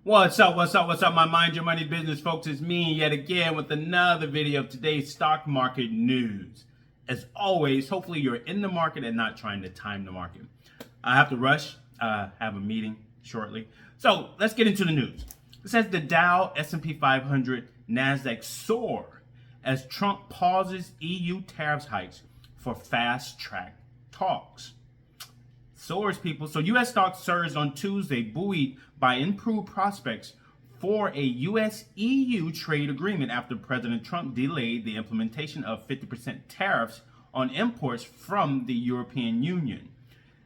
What's up, my Mind Your Money business folks? It's me yet again with another video of today's stock market news. As always, hopefully you're in the market and not trying to time the market. I have to rush, have a meeting shortly. So let's get into the news. It says the Dow, S&P 500, NASDAQ soar as Trump pauses EU tariffs hikes for fast-track talks. Soars, people. So U.S. stocks surged on Tuesday, buoyed by improved prospects for a U.S.-EU trade agreement after President Trump delayed the implementation of 50% tariffs on imports from the European Union.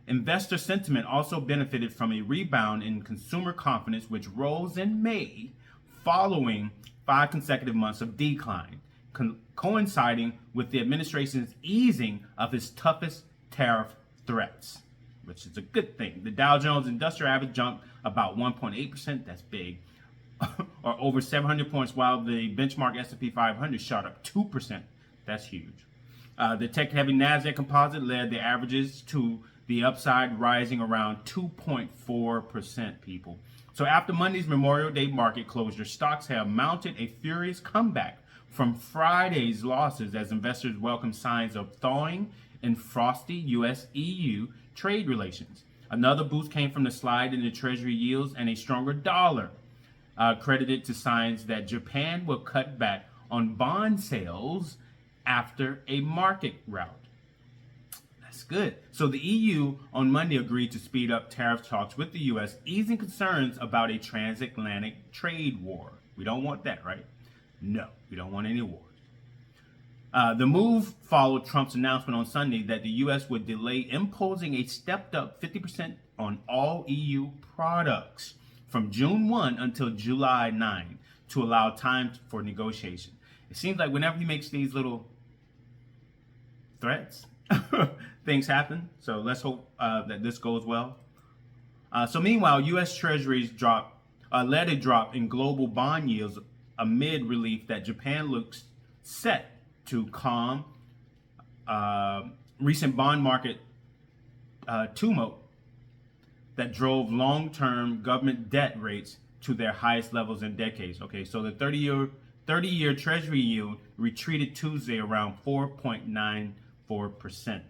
Investor sentiment also benefited from a rebound in consumer confidence, which rose in May following 5 consecutive months of decline, coinciding with the administration's easing of its toughest tariff threats, which is a good thing. The Dow Jones Industrial Average jumped about 1.8%, that's big, or over 700 points, while the benchmark S&P 500 shot up 2%, that's huge. The tech-heavy NASDAQ composite led the averages to the upside, rising around 2.4%, people. So after Monday's Memorial Day market closure, stocks have mounted a furious comeback from Friday's losses as investors welcome signs of thawing in frosty U.S.-EU trade relations. Another boost came from the slide in the Treasury yields and a stronger dollar, credited to signs that Japan will cut back on bond sales after a market rout. That's good. So the EU on Monday agreed to speed up tariff talks with the U.S., easing concerns about a transatlantic trade war. We don't want that, right? No, we don't want any wars. The move followed Trump's announcement on Sunday that the U.S. would delay imposing a stepped-up 50% on all EU products from June 1 until July 9 to allow time for negotiation. It seems like whenever he makes these little threats, things happen. So let's hope that this goes well. So meanwhile, U.S. Treasuries led a drop in global bond yields amid relief that Japan looks set to calm recent bond market tumult that drove long-term government debt rates to their highest levels in decades. Okay, so the 30-year Treasury yield retreated Tuesday around 4.94%.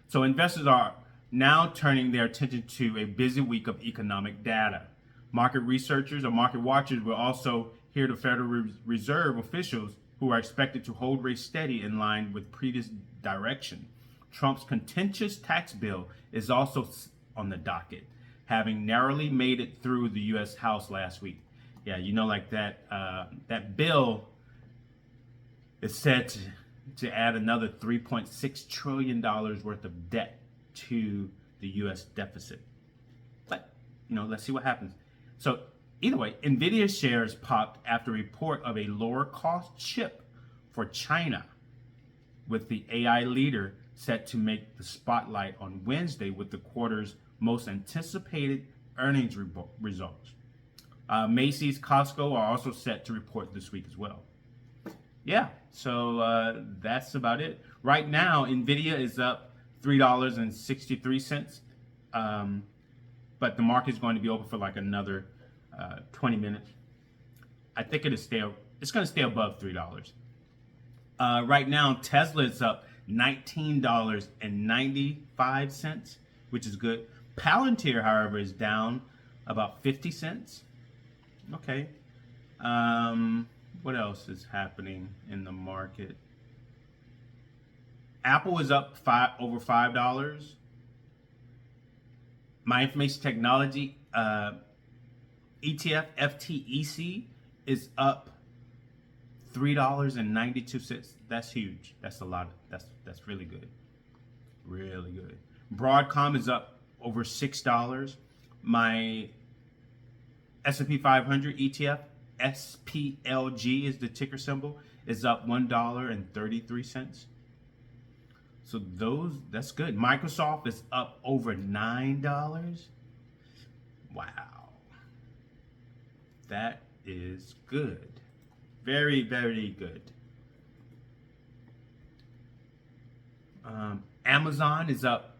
So investors are now turning their attention to a busy week of economic data. Market researchers or market watchers will also hear the Federal Reserve officials who are expected to hold rates steady in line with previous direction. Trump's contentious tax bill is also on the docket, having narrowly made it through the U.S. House last week. Yeah, you know, like that bill is set to add another $3.6 trillion worth of debt to the U.S. deficit. But, let's see what happens. So either way, NVIDIA shares popped after a report of a lower cost chip for China, with the AI leader set to make the spotlight on Wednesday with the quarter's most anticipated earnings results. Macy's, Costco are also set to report this week as well. Yeah, so that's about it. Right now, NVIDIA is up $3.63, but the market is going to be open for like another 20 minutes. I think it's going to stay above $3. Right now, Tesla is up $19.95, which is good. Palantir, however, is down about 50 cents. Okay. What else is happening in the market? Apple is up over $5. My information technology ETF FTEC is up $3.92. That's huge. That's a lot. That's really good. Really good. Broadcom is up over $6. My S&P 500 ETF, SPLG is the ticker symbol, is up $1.33. So that's good. Microsoft is up over $9. Wow. That is good. Very, very good. Amazon is up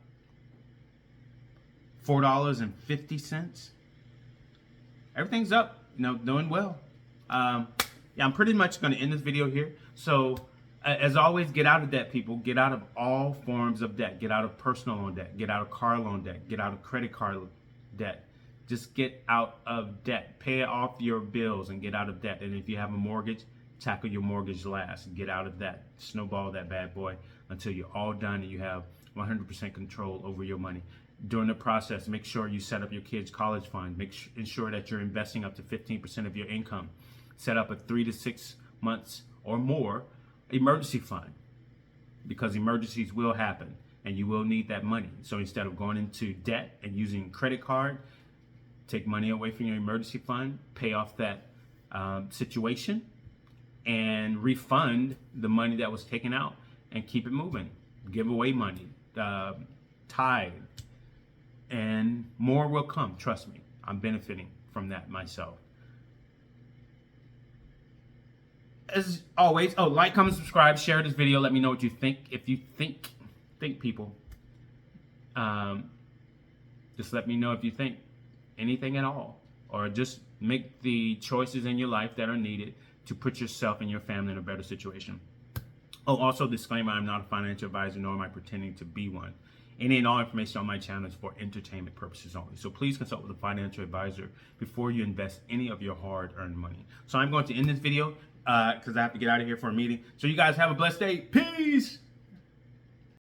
$4.50. everything's up, doing well. Yeah, I'm pretty much going to end this video here. So as always, get out of debt, people. Get out of all forms of debt. Get out of personal loan debt. Get out of car loan debt. Get out of credit card debt. Just get out of debt. Pay off your bills and get out of debt. And if you have a mortgage, tackle your mortgage last. Get out of that. Snowball that bad boy until you're all done and you have 100% control over your money. During the process, make sure you set up your kids' college fund. Ensure that you're investing up to 15% of your income. Set up a 3 to 6 months or more emergency fund, because emergencies will happen and you will need that money. So instead of going into debt and using credit card, take money away from your emergency fund, pay off that situation, and refund the money that was taken out and keep it moving. Give away money, tithe, and more will come. Trust me, I'm benefiting from that myself. As always, like, comment, subscribe, share this video. Let me know what you think. If you think people, just let me know if you think anything at all, or just make the choices in your life that are needed to put yourself and your family in a better situation. Also, disclaimer, I'm not a financial advisor, nor am I pretending to be one. Any and all information on my channel is for entertainment purposes only. So please consult with a financial advisor before you invest any of your hard-earned money. So I'm going to end this video because I have to get out of here for a meeting. So you guys have a blessed day. Peace!